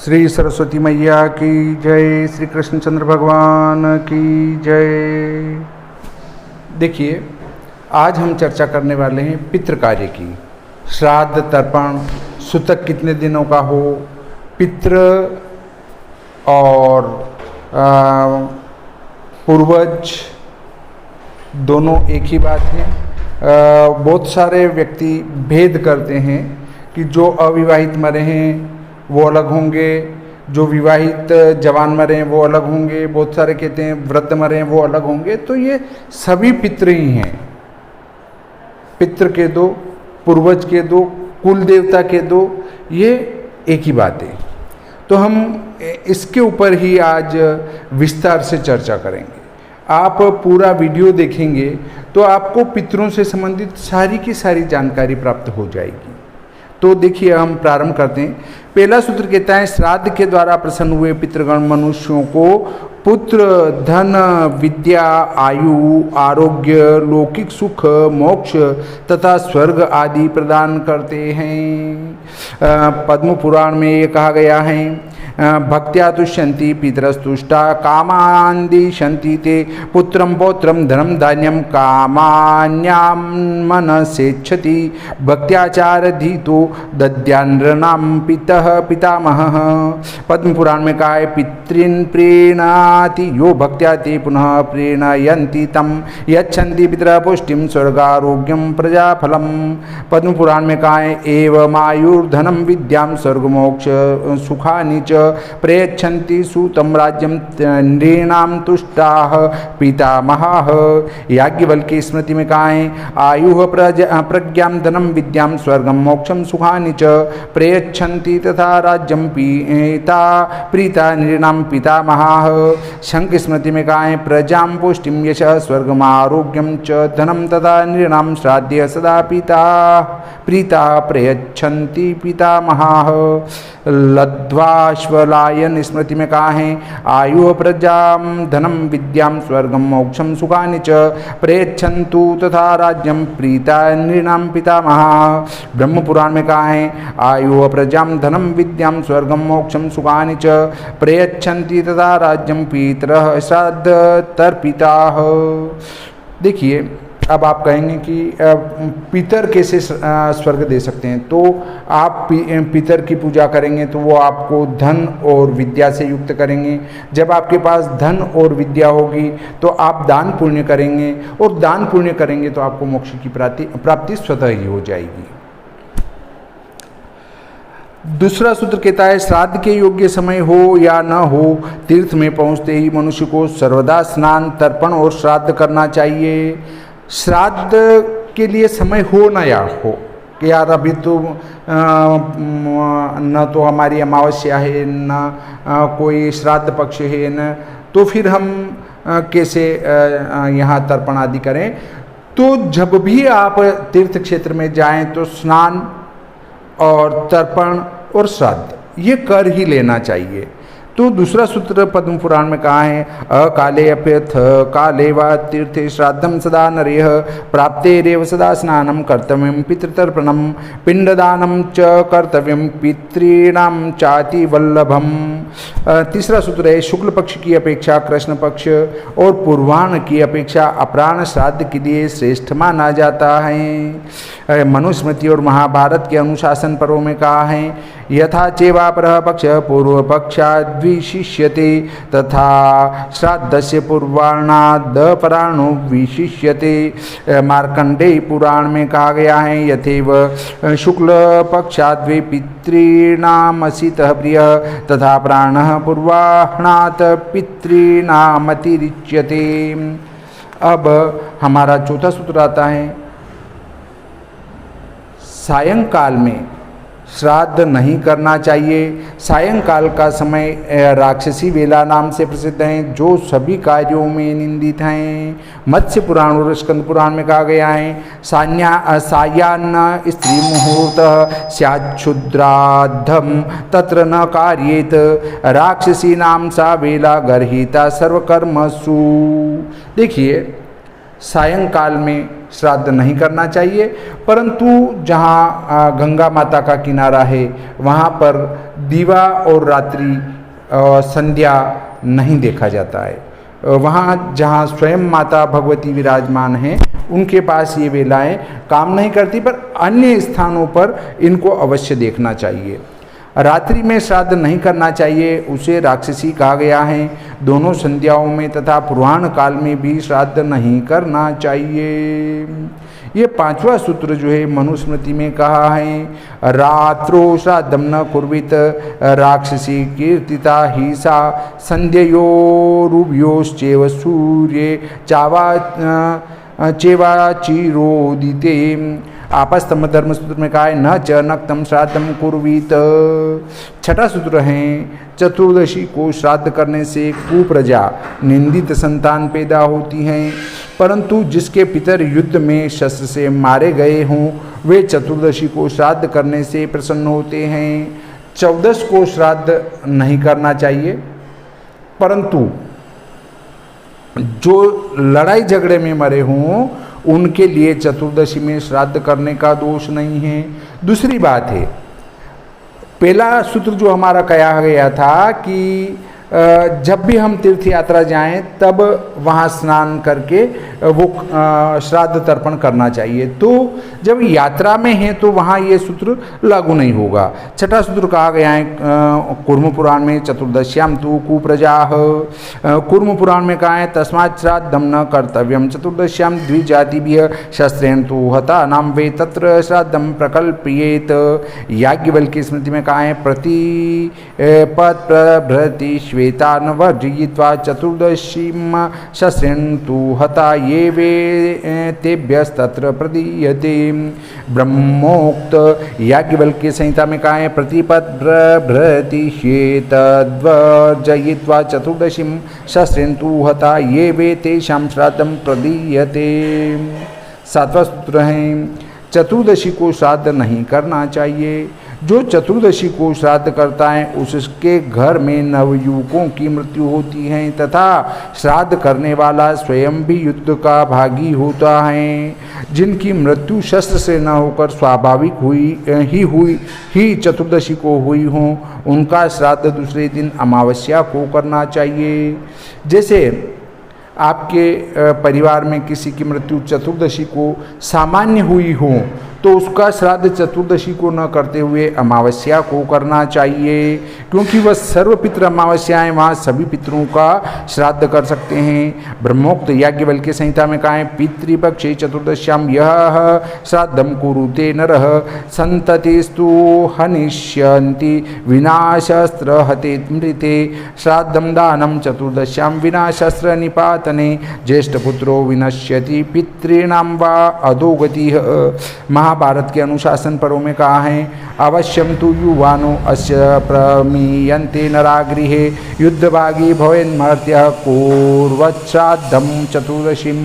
श्री सरस्वती मैया की जय, श्री कृष्णचंद्र भगवान की जय। देखिए, आज हम चर्चा करने वाले हैं पितृ कार्य की। श्राद्ध, तर्पण, सूतक कितने दिनों का हो, पितृ और पूर्वज दोनों एक ही बात है। बहुत सारे व्यक्ति भेद करते हैं कि जो अविवाहित मरे हैं वो अलग होंगे, जो विवाहित जवान मरे हैं वो अलग होंगे, बहुत सारे कहते हैं वृद्ध मरे हैं वो अलग होंगे। तो ये सभी पितृ ही हैं। पितृ के दो, पूर्वज के दो, कुल देवता के दो, ये एक ही बात है। तो हम इसके ऊपर ही आज विस्तार से चर्चा करेंगे। आप पूरा वीडियो देखेंगे तो आपको पितरों से संबंधित सारी की सारी जानकारी प्राप्त हो जाएगी। तो देखिए, हम प्रारंभ करते हैं। पहला सूत्र कहता है, श्राद्ध के द्वारा प्रसन्न हुए पितृगण मनुष्यों को पुत्र, धन, विद्या, आयु, आरोग्य, लौकिक सुख, मोक्ष तथा स्वर्ग आदि प्रदान करते हैं। पद्म पुराण में ये कहा गया है, भक्त्या तुष्यन्ति पितरस्तुष्टा कामान्दिशन्ति ते पुत्रं पौत्रं धनं धान्यं कामान्यां मनसेच्छति भक्त्याचारधीतो दद्यान्नृणां पितः पितामहः। पद्म पुराण में कहा है, पितॄन् प्रीणाति यो भक्त्या ते पुनः प्रीणयन्ति तं यच्छन्ति पितरः पुष्टिं स्वर्गारोग्यं प्रजाफलम्। पद्म पुराण में कहा है, एवमायुर्धनं विद्यां स्वर्गमोक्ष सुखानि च प्रयच्छन्ति सूतं राज्यं नृणां तुष्टाः पितामहाः। याज्ञवल्क्य की स्मृति में कहा है, आयुः प्रज्ञां धनं विद्यां स्वर्गं मोक्षं सुखानि च प्रयच्छन्ति तथा राज्यं प्रीता नृणां पितामहाः। शंख स्मृति में कहा है, प्रजां पुष्टिं यशः स्वर्गम् आरोग्यं च धनं तथा नृणां श्राद्धे सदा प्रीता प्रयच्छन्ति पितामहाः। लब्ध्वाश्वलायन स्मृति में कहा है, आयु प्रजां धनं विद्यां स्वर्गं मोक्षं सुखानि च प्रयच्छन्तु तथा राज्यं प्रीता नृणां पितामहाः। ब्रह्म पुराण में कहा है, आयु प्रजां धनं विद्यां स्वर्गं मोक्षं सुखानि च प्रयच्छन्ति तथा राज्यं पितरः श्राद्ध तर्पिताः। देखिए, अब आप कहेंगे कि पितर कैसे स्वर्ग दे सकते हैं। तो आप पितर की पूजा करेंगे तो वो आपको धन और विद्या से युक्त करेंगे। जब आपके पास धन और विद्या होगी तो आप दान पुण्य करेंगे, और दान पुण्य करेंगे तो आपको मोक्ष की प्राप्ति स्वतः ही हो जाएगी। दूसरा सूत्र कहता है, श्राद्ध के योग्य समय हो या न हो, तीर्थ में पहुँचते ही मनुष्य को सर्वदा स्नान, तर्पण और श्राद्ध करना चाहिए। श्राद्ध के लिए समय हो न या हो कि यार अभी तो न तो हमारी अमावस्या है, न कोई श्राद्ध पक्ष है, न तो फिर हम कैसे यहाँ तर्पण आदि करें। तो जब भी आप तीर्थ क्षेत्र में जाएं तो स्नान और तर्पण और श्राद्ध ये कर ही लेना चाहिए। तो दूसरा सूत्र पद्म पुराण में कहा है, अकाले अप्यथ काले वा तीर्थे श्राद्धं सदा नरेह प्राप्तेरेव सदा स्नानं कर्तव्यं पितृतर्पणं पिंडदानं च कर्तव्यं पितॄणां चाति वल्लभम। तीसरा सूत्र है, शुक्ल पक्ष की अपेक्षा कृष्ण पक्ष और पूर्वाह्न की अपेक्षा अपराह्न श्राद्ध के लिए श्रेष्ठ माना जाता है। मनुस्मृति और महाभारत के अनुशासन पर्व में कहा है, यथा चेवापरः पक्ष पूर्व पक्षाद् विशिष्यते तथा श्राद्धस्य पूर्वाह्नादपराह्नो विशिष्यते। मार्कंडेय पुराण में कहा गया है, यथैव शुक्ल पक्षाद्वे पितॄणामसितः प्रियः तथा प्राणः पूर्वाह्नात् पितॄणामतिरिच्यते। अब हमारा चौथा सूत्र आता है, सायंकाल में श्राद्ध नहीं करना चाहिए। सायंकाल का समय राक्षसी वेला नाम से प्रसिद्ध है, जो सभी कार्यों में निंदित हैं। मत्स्य पुराण और स्कंद पुराण में कहा गया है, सायान्न स्त्री मुहूर्त स्याच्छुद्राद्धम तत्र न कार्येत राक्षसी नाम सा वेला गर्हिता सर्वकर्मसु। देखिए, सायंकाल में श्राद्ध नहीं करना चाहिए, परंतु जहाँ गंगा माता का किनारा है वहाँ पर दीवा और रात्रि संध्या नहीं देखा जाता है। वहाँ जहाँ स्वयं माता भगवती विराजमान हैं उनके पास ये वेलाएं काम नहीं करती, पर अन्य स्थानों पर इनको अवश्य देखना चाहिए। रात्रि में श्राद्ध नहीं करना चाहिए, उसे राक्षसी कहा गया है। दोनों संध्याओं में तथा पूर्वाह्न काल में भी श्राद्ध नहीं करना चाहिए। ये 5वां सूत्र जो है मनुस्मृति में कहा है, रात्रो श्राद्धम न कुर्वित राक्षसी कीर्तिता ही सा संध्ययोरुभयोश्चैव सूर्ये चेवाचिरोदिते। आपस्तंभ धर्म सूत्र में कहा है, न च नक्तम श्राद्धम कुर्वीत। 6ठा सूत्र है, चतुर्दशी को श्राद्ध करने से कुप्रजा निंदित संतान पैदा होती हैं, परंतु जिसके पितर युद्ध में शस्त्र से मारे गए हों वे चतुर्दशी को श्राद्ध करने से प्रसन्न होते हैं। 14 को श्राद्ध नहीं करना चाहिए, परंतु जो लड़ाई झगड़े में मरे हों उनके लिए चतुर्दशी में श्राद्ध करने का दोष नहीं है। दूसरी बात है, पहला सूत्र जो हमारा कहा गया था कि जब भी हम तीर्थ यात्रा जाएं तब वहाँ स्नान करके वो श्राद्ध तर्पण करना चाहिए। तो जब यात्रा में हैं तो वहाँ ये सूत्र लागू नहीं होगा। 6ठा सूत्र कहा गया है कूर्म पुराण में, चतुर्दश्याम तु कुप्रजाः। कूर्म पुराण में कहा है, तस्मात् श्राद्धं न कर्तव्यम चतुर्दश्याम द्विजातिभ्यः शस्त्रेण तु हता नाम वे तत्र श्राद्धं प्रकल्पयेत। याज्ञवल्क्य स्मृति में कहा है, प्रतिपत् प्रभृति श्वेतान् वर्जयित्वा चतुर्दशीं शस्त्रेण तु हता ये वे तेभ्यस्तत्र प्रदीयते। ब्रह्मोक्त याज्ञवल्क्य संहिता में कहा है, प्रतिपत् प्रभृति श्वेतद्वर्जयित्वा चतुर्दशीं शस्त्रेण तु हता ये वे तेषां श्राद्धं प्रदीयते। 7वां सूत्र है, चतुर्दशी को श्राद्ध नहीं करना चाहिए। जो चतुर्दशी को श्राद्ध करता है उसके घर में नवयुवकों की मृत्यु होती है तथा श्राद्ध करने वाला स्वयं भी युद्ध का भागी होता है। जिनकी मृत्यु शस्त्र से न होकर स्वाभाविक हुई चतुर्दशी को हुई हो उनका श्राद्ध दूसरे दिन अमावस्या को करना चाहिए। जैसे आपके परिवार में किसी की मृत्यु चतुर्दशी को सामान्य हुई हो तो उसका श्राद्ध चतुर्दशी को न करते हुए अमावस्या को करना चाहिए, क्योंकि वह सर्वपितृ अमावस्या है, वहाँ सभी पितरों का श्राद्ध कर सकते हैं। ब्रह्मोक्त याज्ञवल्क्य संहिता में कहा है, पितृपक्षे चतुर्दश्याम यह श्राद्धम कुरुते नरः संततिस्तु हनिष्यन्ति विनाशस्त्र हते मृते श्राद्धम दानम चतुर्दश्याम विनाशस्त्र निपातने ज्येष्ठपुत्रो विनश्यति पितॄणां वा अधोगतिः। महाभारत के अनुशासन पर्व में कहा है, अवश्यम तु युवानो अस्य प्रमीयन्ते नरागृहे युद्धभागी भवेन्मर्त्यः कुर्वच्छ्राद्धं चतुर्दशीम्।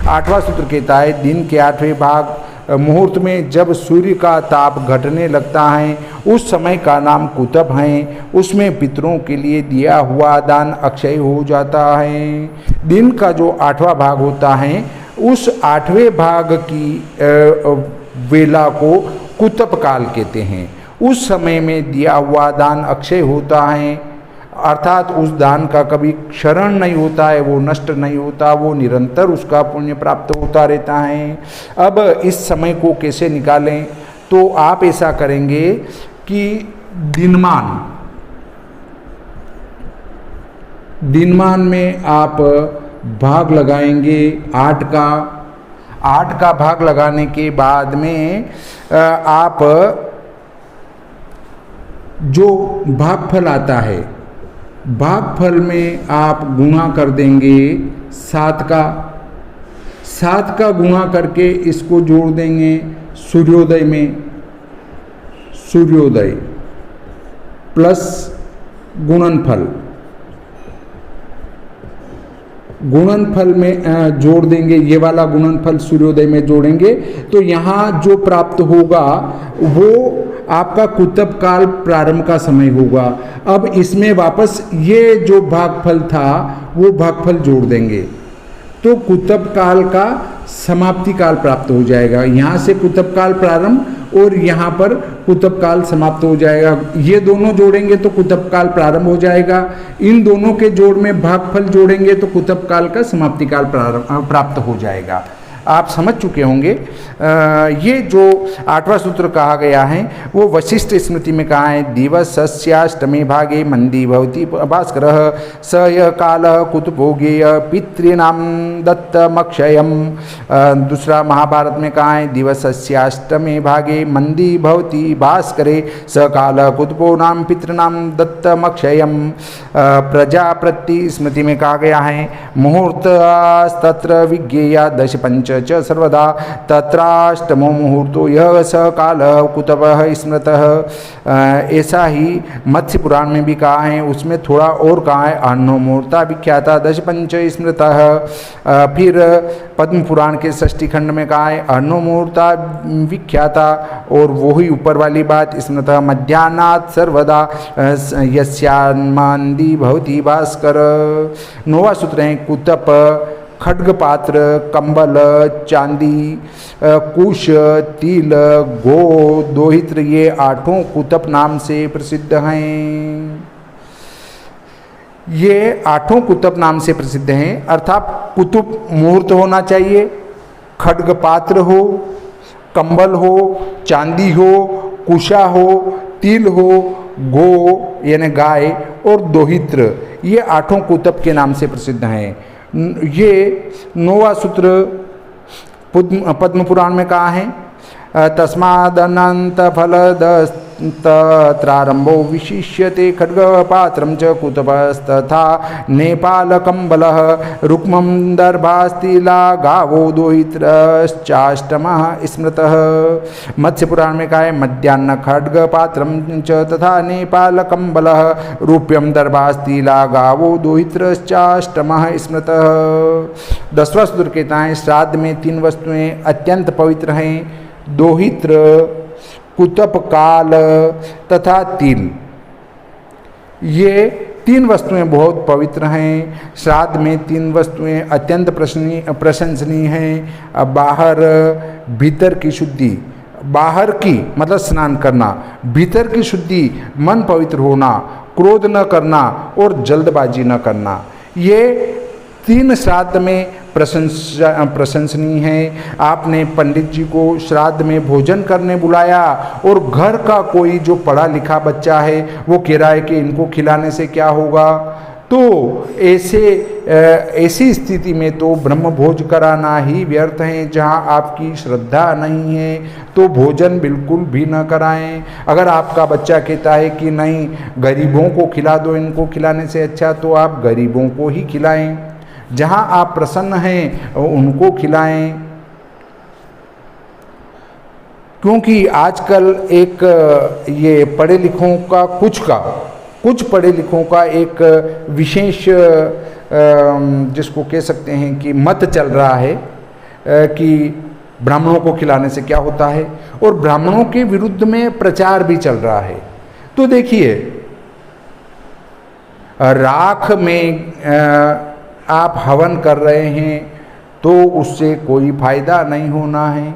8वां सूत्र कहता है, दिन के 8वें भाग मुहूर्त में जब सूर्य का ताप घटने लगता है उस समय का नाम कुतप है। उसमें पितरों के लिए दिया हुआ दान अक्षय हो जाता है। दिन का जो 8वां भाग होता है उस 8वें भाग की वेला को कुतप काल कहते हैं। उस समय में दिया हुआ दान अक्षय होता है, अर्थात उस दान का कभी क्षरण नहीं होता है, वो नष्ट नहीं होता, वो निरंतर उसका पुण्य प्राप्त होता रहता है। अब इस समय को कैसे निकालें, तो आप ऐसा करेंगे कि दिनमान में आप भाग लगाएंगे 8 का भाग लगाने के बाद में आप जो भागफल आता है भागफल में आप गुणा कर देंगे 7 का गुणा करके इसको जोड़ देंगे सूर्योदय में, सूर्योदय प्लस गुणनफल में जोड़ देंगे, ये वाला गुणनफल सूर्योदय में जोड़ेंगे तो यहाँ जो प्राप्त होगा वो आपका कुतप काल प्रारंभ का समय होगा। अब इसमें वापस ये जो भागफल था वो भागफल जोड़ देंगे तो कुतुब काल का समाप्ति काल प्राप्त हो जाएगा। यहाँ से कुतुब काल प्रारंभ और यहाँ पर कुतुब काल समाप्त हो जाएगा। ये दोनों जोड़ेंगे तो कुतुब काल प्रारंभ हो जाएगा। इन दोनों के जोड़ में भागफल जोड़ेंगे तो कुतुब काल का समाप्ति काल प्राप्त हो जाएगा। आप समझ चुके होंगे। ये जो 8वां सूत्र कहा गया है वो वशिष्ठ स्मृति में कहा है, दिवसस्याष्टमे भागे मंदी भवति भास्करः स यः कालः कुतुभोगेय पितॄणां दत्तमक्षयम्। दूसरा महाभारत में कहा है, दिवसस्याष्टमे भागे मंदी भवति भास्करे स कालः कुतुभोनां पितॄणां दत्तमक्षयम्। प्रजापति स्मृति में कहा गया है, मुहूर्तस्तत्र विज्ञेया दश पंच च सर्वदा तत्राष्टमो मुहूर्तो यः स कालः कुतवः स्मृतः। ऐसा ही मत्स्य पुराण में भी कहा है, उसमें थोड़ा और कहा है, अन्नो मुहूर्ता विख्याता दश पंच स्मृतः। फिर पद्म पुराण के षष्ठी खंड में कहा है, अन्नो मुहूर्ता विख्याता, और वही ऊपर वाली बात स्मृतः मध्याह्नात् सर्वदा यस्यान्मान्दी भवति भास्कर। 9वां सूत्र है, कुतप खड्गपात्र कंबल चांदी कुश तिल गो दोहित्र, ये 8 कुतप नाम से प्रसिद्ध हैं। ये 8 कुतप नाम से प्रसिद्ध हैं, अर्थात कुतुब मुहूर्त होना चाहिए, खड्गपात्र हो, कंबल हो, चांदी हो, कुशा हो, तिल हो, गो यानी गाय और दोहित्र, ये 8 कुतप के नाम से प्रसिद्ध हैं। ये 9वां सूत्र पद्म पुराण में कहा है, तस्मादनंत फलदस्तत्रारंभो विशिष्यते खड्गपात्रं च कुतपस्तथा नेपालकम्बलः रुक्मं दर्भास्तिला गावो दोहित्रश्चाष्टमः स्मृतः। मत्स्य पुराण में कहा है, मध्याह्न खड्गपात्रं च तथा नेपालकम्बलः रूप्यं दर्भास्तिला गावो दोहित्रश्चाष्टमः स्मृतः। 10वां सूत्र कहता है, श्राद्ध में 3 वस्तुएं अत्यंत पवित्र हैं, दोहित्र, कुतप काल तथा तिल। ये 3 वस्तुएं बहुत पवित्र हैं। श्राद्ध में 3 वस्तुएं अत्यंत प्रशंसनीय हैं। बाहर भीतर की शुद्धि, बाहर की मतलब स्नान करना, भीतर की शुद्धि मन पवित्र होना, क्रोध न करना और जल्दबाजी न करना, ये 3 श्राद्ध में प्रशंसनीय है। आपने पंडित जी को श्राद्ध में भोजन करने बुलाया और घर का कोई जो पढ़ा लिखा बच्चा है वो कह रहा है कि इनको खिलाने से क्या होगा, तो ऐसी स्थिति में तो ब्रह्म भोज कराना ही व्यर्थ है। जहाँ आपकी श्रद्धा नहीं है तो भोजन बिल्कुल भी न कराएं। अगर आपका बच्चा कहता है कि नहीं गरीबों को खिला दो, इनको खिलाने से अच्छा, तो आप गरीबों को ही खिलाएं। जहाँ आप प्रसन्न हैं उनको खिलाएं। क्योंकि आजकल एक ये पढ़े लिखों का कुछ पढ़े लिखों का एक विशेष जिसको कह सकते हैं कि मत चल रहा है कि ब्राह्मणों को खिलाने से क्या होता है, और ब्राह्मणों के विरुद्ध में प्रचार भी चल रहा है। तो देखिए, राख में आप हवन कर रहे हैं तो उससे कोई फायदा नहीं होना है,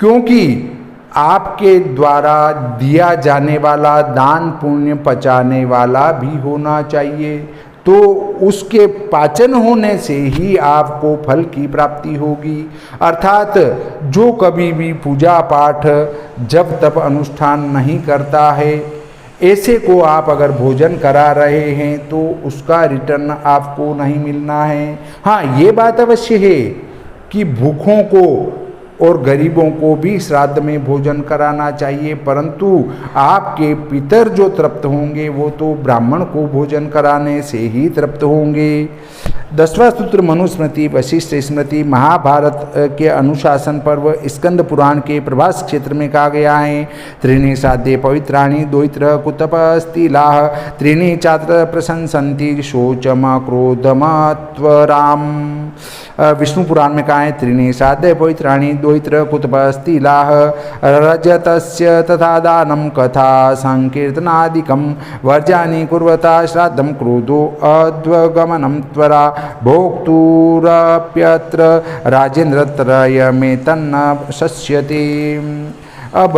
क्योंकि आपके द्वारा दिया जाने वाला दान पुण्य पचाने वाला भी होना चाहिए। तो उसके पाचन होने से ही आपको फल की प्राप्ति होगी। अर्थात जो कभी भी पूजा पाठ जब तब अनुष्ठान नहीं करता है, ऐसे को आप अगर भोजन करा रहे हैं तो उसका रिटर्न आपको नहीं मिलना है। हाँ, ये बात अवश्य है कि भूखों को और गरीबों को भी श्राद्ध में भोजन कराना चाहिए, परंतु आपके पितर जो तृप्त होंगे वो तो ब्राह्मण को भोजन कराने से ही तृप्त होंगे। 10वां सूत्र मनुस्मृति वशिष्ठ स्मृति महाभारत के अनुशासन पर्व स्कंद पुराण के प्रभास क्षेत्र में कहा गया है, त्रीणि साध्ये पवित्राणि दोहित्र कुतपस्तिलाः त्रीणि चात्र प्रशंसन्ति शोचम क्रोधम त्वराम। विष्णु पुराण में कहा है त्रीणि श्राद्धे पवित्राणि द्वैत्र कुतपस्तिलाः रजतस्य तथा दानं कथा संकीर्तनादिकं वर्जानि कुर्वता श्राद्धं क्रोधो अध्वगमनं त्वरा भोक्तुरप्यत्र राजेन्द्रत्रयमेतन्न शस्यते। अब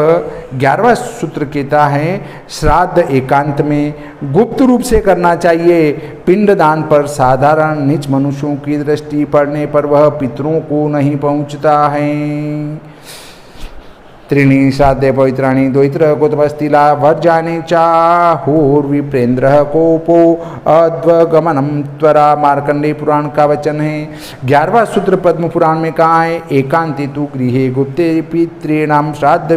11वां सूत्र कहता है श्राद्ध एकांत में गुप्त रूप से करना चाहिए। पिंडदान पर साधारण नीच मनुष्यों की दृष्टि पड़ने पर वह पितरों को नहीं पहुंचता है। त्रीणि श्राद्धे पवित्राणि द्वैत्र कुतपस्तिला वर्जानि चाहुर्विप्रेन्द्र कोपो अध्वगमनम त्वरा। मार्कंडेय पुराण का वचन है। 11वां सूत्र पद्म पुराण में कहा है एकांते तु गृहे गुप्ते पितॄणां श्राद्ध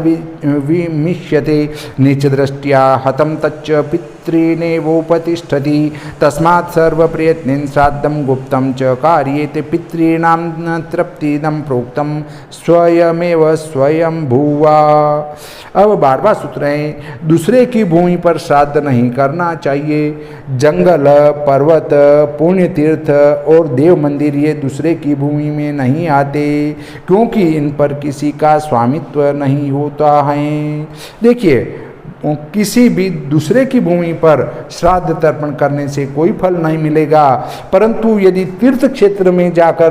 विमिष्यते नीच दृष्टिया हतं तच्च पितॄनेवोपतिष्ठति तस्मात् सर्वप्रयत्नेन श्राद्धं गुप्तं च कार्येते पितॄणां तृप्तिदं प्रोक्तं स्वयमेव स्वयंभुवा। अब 12वां सूत्र है दूसरे की भूमि पर श्राद्ध नहीं करना चाहिए। जंगल, पर्वत, पुण्य तीर्थ और देव मंदिर ये दूसरे की भूमि में नहीं आते क्योंकि इन पर किसी का स्वामित्व नहीं होता है। देखिए किसी भी दूसरे की भूमि पर श्राद्ध तर्पण करने से कोई फल नहीं मिलेगा, परंतु यदि तीर्थ क्षेत्र में जाकर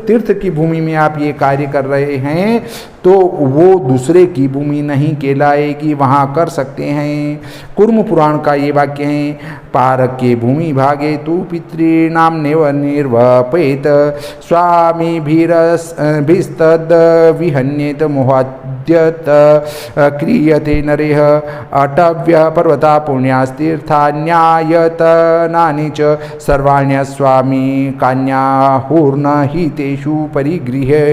तीर्थ की भूमि में आप ये कार्य कर रहे हैं तो वो दूसरे की भूमि नहीं कहलाएगी, वहाँ कर सकते हैं। कुर्म पुराण का ये वाक्य है पारक के भूमि भागे तु पितॄणां नेव निर्वपेत स्वामी भीस्तद विहन्येत मोहाद्यत क्रियते नरेह अटव्य पर्वता पुण्यास्तीर्थान्यायतनानि च सर्वाण्य स्वामी कान्याहुर्न हि तेषु परिगृहे।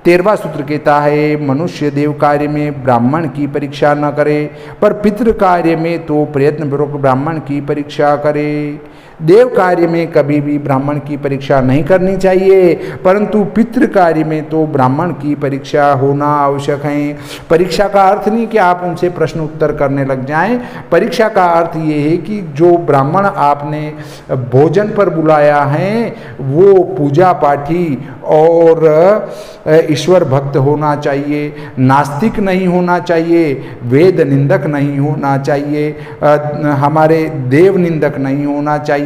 13वां सूत्र कहता है मनुष्य देव कार्य में ब्राह्मण की परीक्षा न करे पर पितृ कार्य में तो प्रयत्नपूर्वक ब्राह्मण की परीक्षा करे। देव कार्य में कभी भी ब्राह्मण की परीक्षा नहीं करनी चाहिए, परंतु पितृ कार्य में तो ब्राह्मण की परीक्षा होना आवश्यक है। परीक्षा का अर्थ नहीं कि आप उनसे प्रश्न उत्तर करने लग जाएं। परीक्षा का अर्थ ये है कि जो ब्राह्मण आपने भोजन पर बुलाया है वो पूजा पाठी और ईश्वर भक्त होना चाहिए, नास्तिक नहीं होना चाहिए, वेद निंदक नहीं होना चाहिए, हमारे देव निंदक नहीं होना चाहिए,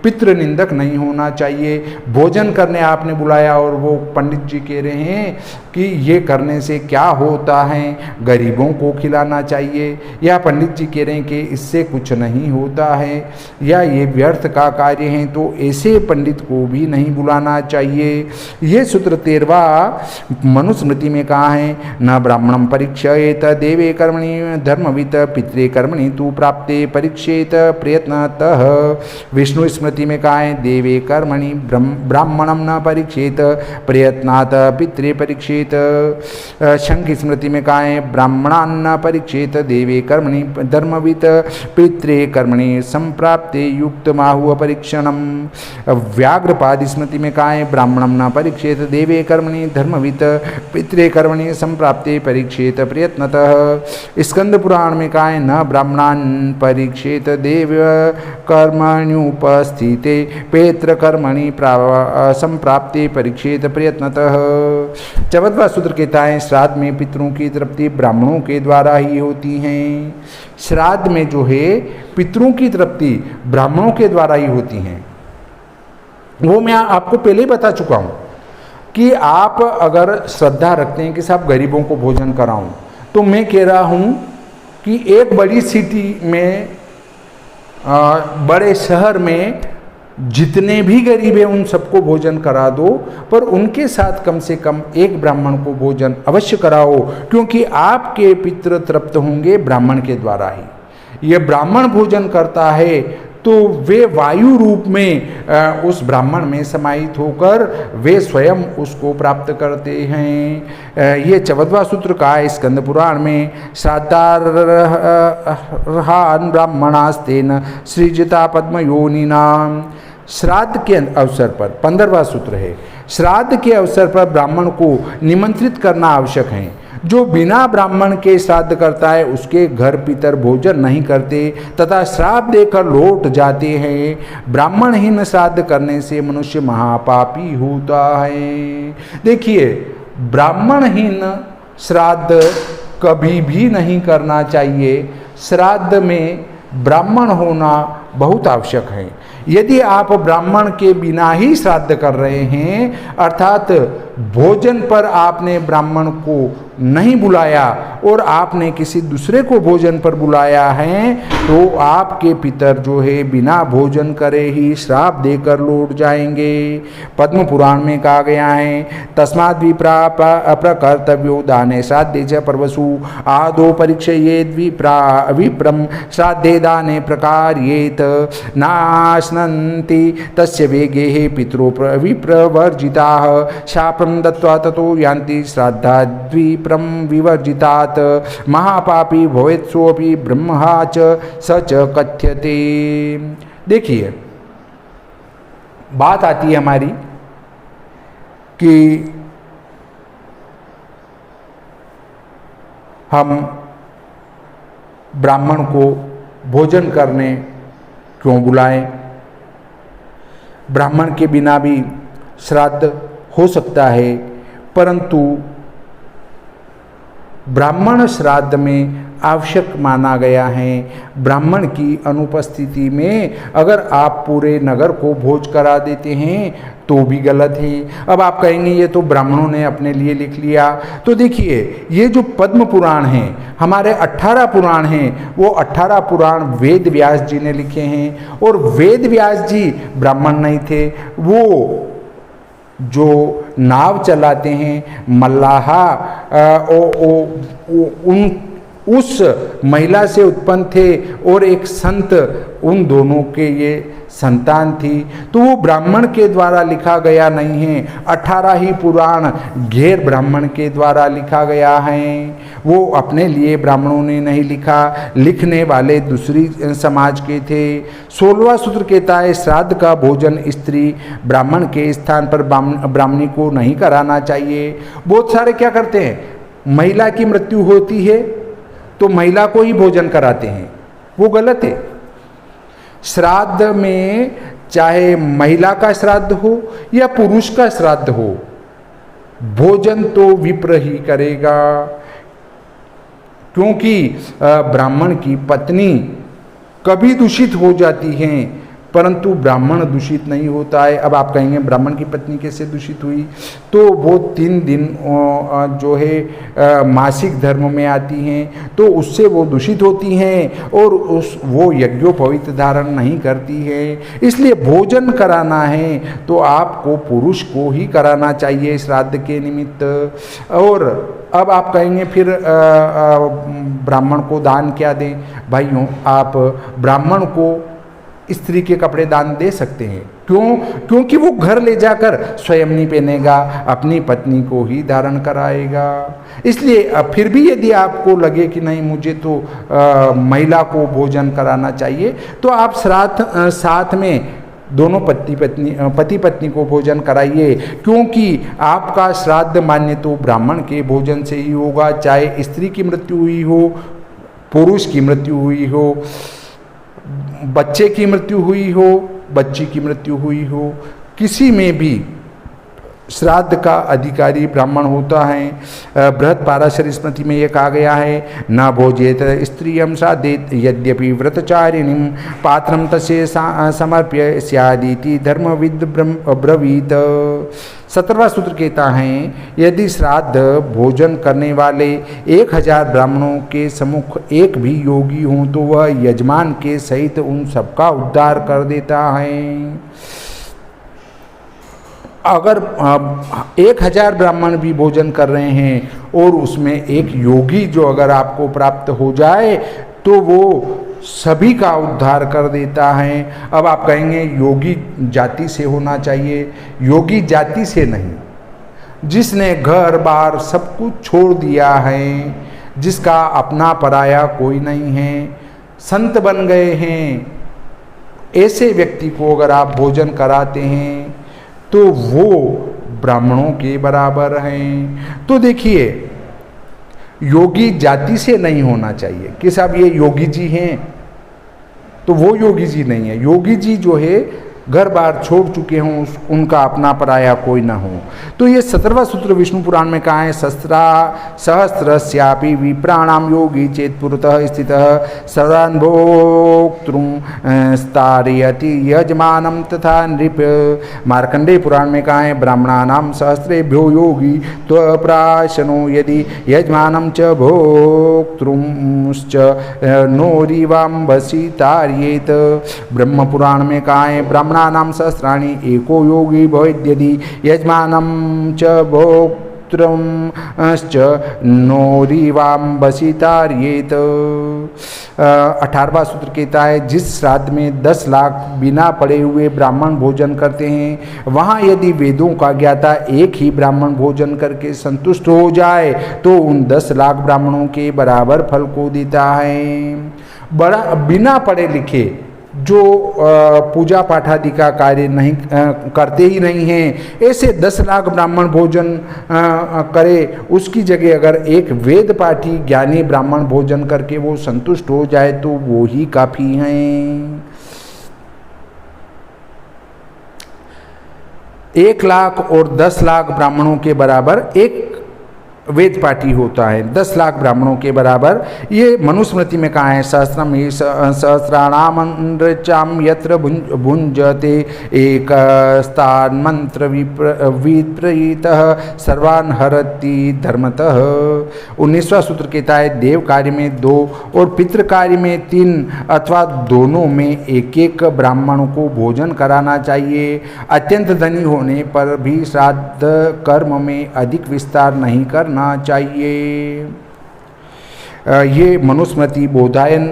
पितृ निंदक नहीं होना चाहिए। भोजन करने आपने बुलाया और वो पंडित जी कह रहे हैं कि ये करने से क्या होता है, गरीबों को खिलाना चाहिए, या पंडित जी कह रहे हैं कि इससे कुछ नहीं होता है या ये व्यर्थ का कार्य है, तो ऐसे पंडित को भी नहीं बुलाना चाहिए। ये सूत्र 13वां मनुस्मृति में कहा है न ब्राह्मणं परीक्षयेत देवे कर्मणि धर्मवित पितरे कर्मणि तु प्राप्ते परीक्षेत प्रयत्नतः। विष्णु स्मृति में कहा है देवे कर्मणि ब्राह्मणं न परीक्षेत प्रयत्नात् पितरे परीक्षेत। शंख स्मृति में कहा है ब्राह्मणान् न परीक्षेत देवे कर्मणि धर्मवित पितरे कर्मणि संप्राप्ते युक्तमाहु परीक्षणम्। व्याघ्रपाद स्मृति में कहा है ब्राह्मणं न परीक्षेत देवे कर्मणि धर्मवित पितरे कर्मणि संप्राप्ते परीक्षेत प्रयत्नतः। स्कंद पुराण में कहा है न ब्राह्मणान् परीक्षेत देव कर्मण्युपस्थिते पेत्र कर्मणि संप्राप्ते परीक्षेत प्रयत्नतः। 14वां सूत्र कहता है श्राद्ध में पितरों की तृप्ति ब्राह्मणों के द्वारा ही होती है। श्राद्ध में जो है पितरों की तृप्ति ब्राह्मणों के द्वारा ही होती है। वो मैं आपको पहले ही बता चुका हूँ कि आप अगर श्रद्धा रखते हैं कि साहब गरीबों को भोजन कराऊं, तो मैं कह रहा हूं कि एक बड़ी सिटी में बड़े शहर में जितने भी गरीब हैं उन सबको भोजन करा दो, पर उनके साथ कम से कम एक ब्राह्मण को भोजन अवश्य कराओ, क्योंकि आपके पितृ तृप्त होंगे ब्राह्मण के द्वारा ही। ये ब्राह्मण भोजन करता है तो वे वायु रूप में उस ब्राह्मण में समाहित होकर वे स्वयं उसको प्राप्त करते हैं। ये 14वां सूत्र का है स्कंद पुराण में श्राद्धार्हान् ब्राह्मणास्तेन सृजिता पद्मयोनिना। श्राद्ध के अवसर पर 15वां सूत्र है श्राद्ध के अवसर पर ब्राह्मण को निमंत्रित करना आवश्यक है। जो बिना ब्राह्मण के श्राद्ध करता है उसके घर पितर भोजन नहीं करते तथा श्राप देकर लौट जाते हैं। ब्राह्मणहीन श्राद्ध करने से मनुष्य महापापी होता है। देखिए, ब्राह्मणहीन श्राद्ध कभी भी नहीं करना चाहिए। श्राद्ध में ब्राह्मण होना बहुत आवश्यक है। यदि आप ब्राह्मण के बिना ही श्राद्ध कर रहे हैं, अर्थात भोजन पर आपने ब्राह्मण को नहीं बुलाया और आपने किसी दूसरे को भोजन पर बुलाया है, तो आपके पितर जो है बिना भोजन करे ही श्राप देकर लौट जाएंगे। पद्म पुराण में कहा गया है, तस्माद् विप्रा अप्रकर्तव्यो दाने श्राद्धे च पर्वसु आदो परीक्षयेद् विप्रम श्राद्धे दाने प्रकार्येत नाश्नन्ति तस्य वेगे पितरो विप्रवर्जिताः शापं दत्त्वा ततो यान्ति श्राद्धाद्विप्रम विवर्जितात् महापापी भवेत् सोऽपि ब्रह्मा च स च कथ्यते। देखिए, बात आती है हमारी कि हम ब्राह्मण को भोजन करने क्यों बुलाएं। ब्राह्मण के बिना भी श्राद्ध हो सकता है, परंतु ब्राह्मण श्राद्ध में आवश्यक माना गया है। ब्राह्मण की अनुपस्थिति में अगर आप पूरे नगर को भोज करा देते हैं तो भी गलत है। अब आप कहेंगे ये तो ब्राह्मणों ने अपने लिए लिख लिया। तो देखिए, ये जो पद्म पुराण हैं, हमारे 18 पुराण हैं, वो 18 पुराण वेद व्यास जी ने लिखे हैं। और वेद व्यास जी ब्राह्मण नहीं थे, वो जो नाव चलाते हैं मल्लाहा उस महिला से उत्पन्न थे और एक संत, उन दोनों के ये संतान थी। तो वो ब्राह्मण के द्वारा लिखा गया नहीं है। 18 ही पुराण गैर ब्राह्मण के द्वारा लिखा गया है। वो अपने लिए ब्राह्मणों ने नहीं लिखा, लिखने वाले दूसरी समाज के थे। 16वां सूत्र कहता है, श्राद्ध का भोजन स्त्री ब्राह्मण के स्थान पर ब्राह्मणी को नहीं कराना चाहिए। बहुत सारे क्या करते हैं, महिला की मृत्यु होती है तो महिला को ही भोजन कराते हैं, वो गलत है। श्राद्ध में चाहे महिला का श्राद्ध हो या पुरुष का श्राद्ध हो, भोजन तो विप्र ही करेगा, क्योंकि ब्राह्मण की पत्नी कभी दूषित हो जाती हैं परंतु ब्राह्मण दूषित नहीं होता है। अब आप कहेंगे ब्राह्मण की पत्नी कैसे दूषित हुई, तो वो 3 दिन जो है मासिक धर्म में आती हैं, तो उससे वो दूषित होती हैं और वो यज्ञोपवीत धारण नहीं करती है। इसलिए भोजन कराना है तो आपको पुरुष को ही कराना चाहिए श्राद्ध के निमित्त। और अब आप कहेंगे फिर ब्राह्मण को दान क्या दें। भाइयों, आप ब्राह्मण को स्त्री के कपड़े दान दे सकते हैं। क्यों? क्योंकि वो घर ले जाकर स्वयं नहीं पहनेगा, अपनी पत्नी को ही धारण कराएगा। इसलिए फिर भी यदि आपको लगे कि नहीं मुझे तो महिला को भोजन कराना चाहिए, तो आप साथ में दोनों पति पत्नी को भोजन कराइए, क्योंकि आपका श्राद्ध मान्य तो ब्राह्मण के भोजन से ही होगा। चाहे स्त्री की मृत्यु हुई हो, पुरुष की मृत्यु हुई हो, बच्चे की मृत्यु हुई हो, बच्ची की मृत्यु हुई हो, किसी में भी श्राद्ध का अधिकारी ब्राह्मण होता है। बृहत पाराशर स्मृति में यह कहा गया है, न भोजेत स्त्रियं श्राद्धेत यद्यपि व्रतचारिणीं पात्रं तस्य समर्प्य स्यादिति धर्मविद ब्रवीत। 17वां सूत्र कहता है, यदि श्राद्ध भोजन करने वाले 1000 ब्राह्मणों के सम्मुख एक भी योगी हों तो वह यजमान के सहित उन सबका उद्धार कर देता है। अगर 1000 ब्राह्मण भी भोजन कर रहे हैं और उसमें एक योगी जो अगर आपको प्राप्त हो जाए तो वो सभी का उद्धार कर देता है। अब आप कहेंगे योगी जाति से होना चाहिए। योगी जाति से नहीं, जिसने घर बार सब कुछ छोड़ दिया है, जिसका अपना पराया कोई नहीं है, संत बन गए हैं, ऐसे व्यक्ति को अगर आप भोजन कराते हैं तो वो ब्राह्मणों के बराबर हैं। तो देखिए, योगी जाति से नहीं होना चाहिए कि साहब ये योगी जी हैं, तो वो योगी जी नहीं है। योगी जी जो है घर बार छोड़ चुके हों, उनका अपना पराया कोई ना हो। तो ये 17वां सूत्र विष्णु पुराण में कहा है, सहस्रस्यापि विप्राणाम योगी चेत पुरतः स्थितः सर्वान् भोक्तुं स्तारयति यजमानं तथा नृप। मार्कंडेय पुराण में कहा है, ब्राह्मणानां सहस्रेभ्यो योगी त्वप्राशनो यदि यजमानं च भोक्तुंश्च नोरिवाम्बसि तारयेत। ब्रह्म पुराण में कहा है, ब्राह्मणानां सहस्राणि एको योगी भवेद्यदि यजमानं च भोक्तुंश्च नोरिवाम्बसि तारयेत। 18वां सूत्र कहता है, जिस श्राद्ध में 10 लाख बिना पड़े हुए ब्राह्मण भोजन करते हैं, वहाँ यदि वेदों का ज्ञाता एक ही ब्राह्मण भोजन करके संतुष्ट हो जाए तो उन 10 लाख ब्राह्मणों के बराबर फल को देता है। बिना पढ़े लिखे जो पूजा पाठ आदि का कार्य नहीं करते ही नहीं हैं, ऐसे 10 लाख ब्राह्मण भोजन करे, उसकी जगह अगर एक वेद पाठी ज्ञानी ब्राह्मण भोजन करके वो संतुष्ट हो जाए तो वो ही काफ़ी हैं। 1 लाख और 10 लाख ब्राह्मणों के बराबर एक वेद पाठी होता है, 10 लाख ब्राह्मणों के बराबर। ये मनुस्मृति में कहा है, सहस्रम ही सहस्राणाम नृचाम यत्र भुंजते एक स्थान मंत्र विपरीतः सर्वान् हरति धर्मतः। 19वां सूत्र कहता है, देव कार्य में 2 और पितृ कार्य में 3 अथवा दोनों में एक ब्राह्मण को भोजन कराना चाहिए। अत्यंत धनी होने पर भी श्राद्ध कर्म में अधिक विस्तार नहीं करना चाहिए। ये मनुस्मृति बोधायन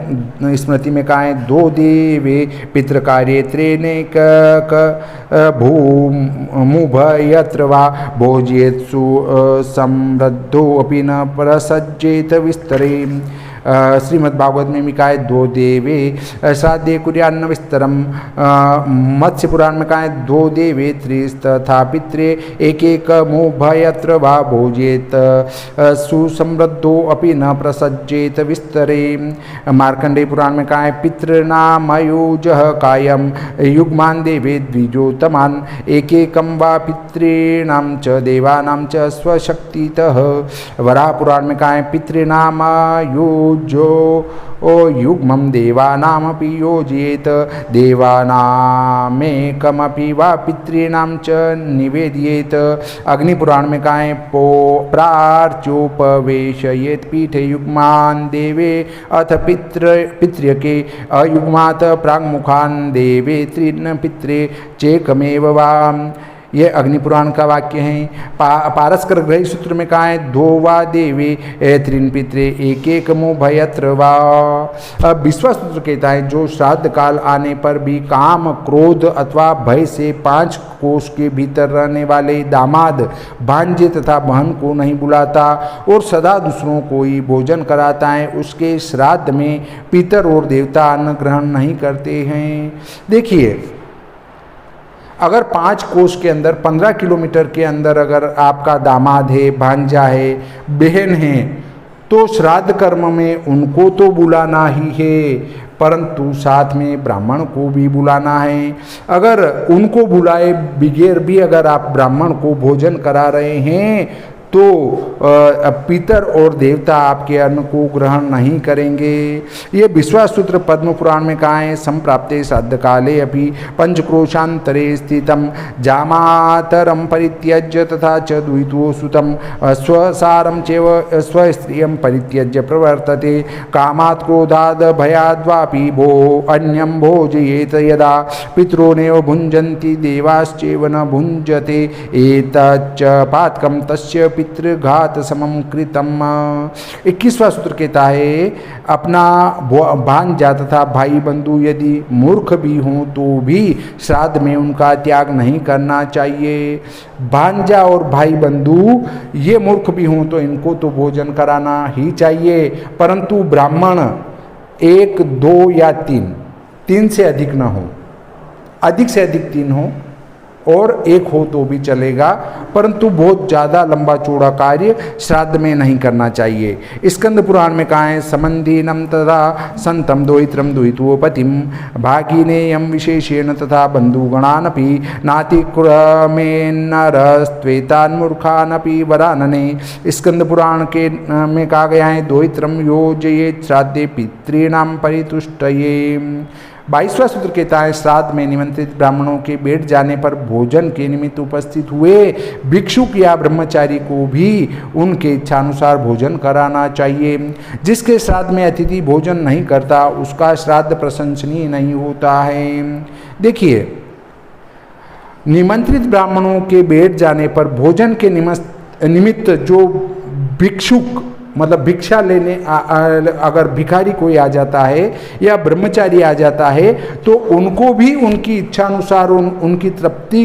स्मृति में कहा है, 2 देवे पितृकार्ये त्रेनेक भूमुभयत्र वा भोज्येत्सु समृद्धो अपि न प्रसज्जेत विस्तरे। श्रीमद्भागवत में भी कहा है, 2 देवे श्राद्धे कुर्यान्न विस्तरम। मत्स्य पुराण में कहा है, 2 देवे त्रिस्तथा पित्रे एक मुभयत्र वा भोजेत सुसमृद्धो अपि न प्रसज्जेत विस्तरे। मार्कंडेय पुराण में कहा है, पितॄणामयुजः कायम युग्मान् देवे द्विजोतमान् एकैकं वा पितॄणां च देवानां च स्वशक्तितः। वराह पुराण में कहा है, पितॄणामयुजो युग्मं देवानामपि योजयेत देवानामेकमपि वा पितॄणां च निवेदयेत। अग्नि पुराण में कहा है, प्रार्चोपवेशयेत पीठे युग्मान् देवे अथ पितृके अयुग्मात् प्राङ्मुखान् देवे त्रीन् पित्रे चेकमेव वा। ये अग्निपुराण का वाक्य है। पारस्कर ग्रही सूत्र में कहा है, 2 वा देवे त्रीन् पित्रे एक मुभयत्र वा। अब 20वां सूत्र कहता है, जो श्राद्ध काल आने पर भी काम क्रोध अथवा भय से 5 कोष के भीतर रहने वाले दामाद भांजे तथा बहन को नहीं बुलाता और सदा दूसरों को ही भोजन कराता है, उसके श्राद्ध में पितर और देवता अन्न ग्रहण नहीं करते हैं। देखिए, अगर 5 कोस के अंदर 15 किलोमीटर के अंदर अगर आपका दामाद है, भांजा है, बहन है, तो श्राद्ध कर्म में उनको तो बुलाना ही है, परंतु साथ में ब्राह्मण को भी बुलाना है। अगर उनको बुलाए बगैर भी अगर आप ब्राह्मण को भोजन करा रहे हैं तो पितर और देवता आपके अन्न को ग्रहण नहीं करेंगे। ये 20वां सूत्र पद्म पुराण में कहा है, संप्राप्ते श्राद्ध काले अपि पंचक्रोशांतरे स्थितम जामातरम परित्यज्य तथा च द्वितो सुतम स्वसारम चैव स्वस्त्रियं परित्यज्य प्रवर्तते कामात् क्रोधाद् भयाद्वापि भो अन्यं भोजयेत यदा पितरो नैव भुञ्जन्ति देवाश्चैव न भुञ्जते एतच्च पातकं तस्य पितृघात समम कृतम। 21वां सूत्र कहता है, अपना भांजा तथा भाई बंधु यदि मूर्ख भी हों तो भी श्राद्ध में उनका त्याग नहीं करना चाहिए। भांजा और भाई बंधु ये मूर्ख भी हों तो इनको तो भोजन कराना ही चाहिए, परंतु ब्राह्मण 1, 2 या 3 से अधिक ना हो, अधिक से अधिक 3 हो और एक हो तो भी चलेगा, परंतु बहुत ज़्यादा लंबा चौड़ा कार्य श्राद्ध में नहीं करना चाहिए। स्कंद पुराण में कहा है, समंदीनम तथा संतम दोहित्रम दुहितोपतिम भागिनेयम विशेषेण तथा बंधुगणानपि नातिक्रमेन्नरस्त्वेतान्मूर्खानपि वरानने। स्कंद पुराण के में कहा गया है, दोहित्रम योजयेत् श्राद्धे पितॄणां परितुष्टये। 22वां सूत्र कहता है, श्राद्ध में निमंत्रित ब्राह्मणों के बैठ जाने पर भोजन के निमित्त उपस्थित हुए भिक्षुक या ब्रह्मचारी को भी उनके इच्छानुसार भोजन कराना चाहिए। जिसके श्राद्ध में अतिथि भोजन नहीं करता उसका श्राद्ध प्रशंसनीय नहीं होता है। देखिए, निमंत्रित ब्राह्मणों के बैठ जाने पर भोजन के निमित्त जो भिक्षुक मतलब भिक्षा लेने अगर भिखारी कोई आ जाता है या ब्रह्मचारी आ जाता है तो उनको भी उनकी इच्छानुसार उनकी तृप्ति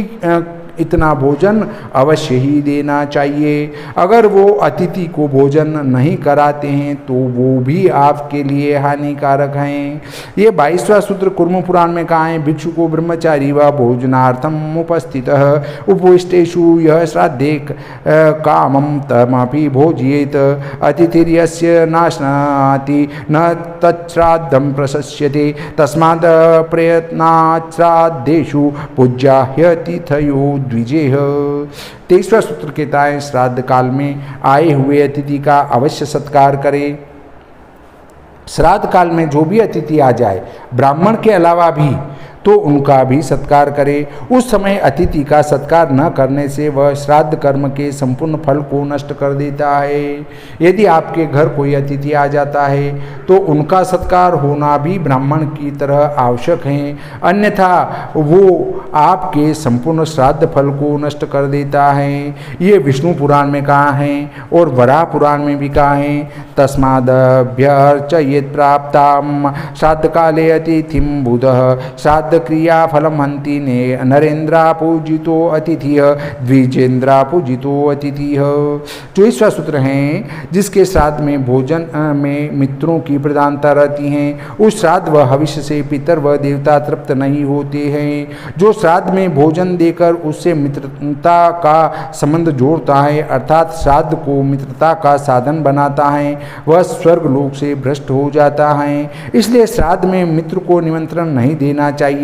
इतना भोजन अवश्य ही देना चाहिए। अगर वो अतिथि को भोजन नहीं कराते हैं तो वो भी आपके लिए हानिकारक हैं। ये 22वां सूत्र कुर्म पुराण में कहा है, भिक्षुको ब्रह्मचारी व भोजनार्थम उपस्थितः उपविष्टेषु यः श्राद्धे कामं तमपि भोजयेत् अतिथिर्यस्य नाश्नाति न तच्छ्राद्धं प्रशस्यते तस्मात् प्रयत्नात् श्राद्धेषु पूज्या ह्यतिथयो द्विजेह। 23वां सूत्र कहता है, श्राद्ध काल में आए हुए अतिथि का अवश्य सत्कार करें। श्राद्ध काल में जो भी अतिथि आ जाए ब्राह्मण के अलावा भी तो उनका भी सत्कार करें। उस समय अतिथि का सत्कार न करने से वह श्राद्ध कर्म के संपूर्ण फल को नष्ट कर देता है। यदि आपके घर कोई अतिथि आ जाता है तो उनका सत्कार होना भी ब्राह्मण की तरह आवश्यक है, अन्यथा वो आपके संपूर्ण श्राद्ध फल को नष्ट कर देता है। ये विष्णु पुराण में कहा है और वराह पुराण में भी कहा है, तस्मादभ्यर्चयेत् प्राप्ताम श्राद्ध काले अतिथिम बुधः श्राद्ध क्रिया फलम हंति ने नरेंद्रा पूजितो अतिथि द्विजेंद्रा पूजितो अतिथि। 24वां सूत्र है, जिसके श्राद्ध में भोजन में मित्रों की प्रधानता रहती है उस श्राद्ध व भविष्य से पितर व देवता तृप्त नहीं होते हैं। जो श्राद्ध में भोजन देकर उससे मित्रता का संबंध जोड़ता है अर्थात श्राद्ध को मित्रता का साधन बनाता है वह स्वर्ग लोक से भ्रष्ट हो जाता है। इसलिए श्राद्ध में मित्र को निमंत्रण नहीं देना चाहिए।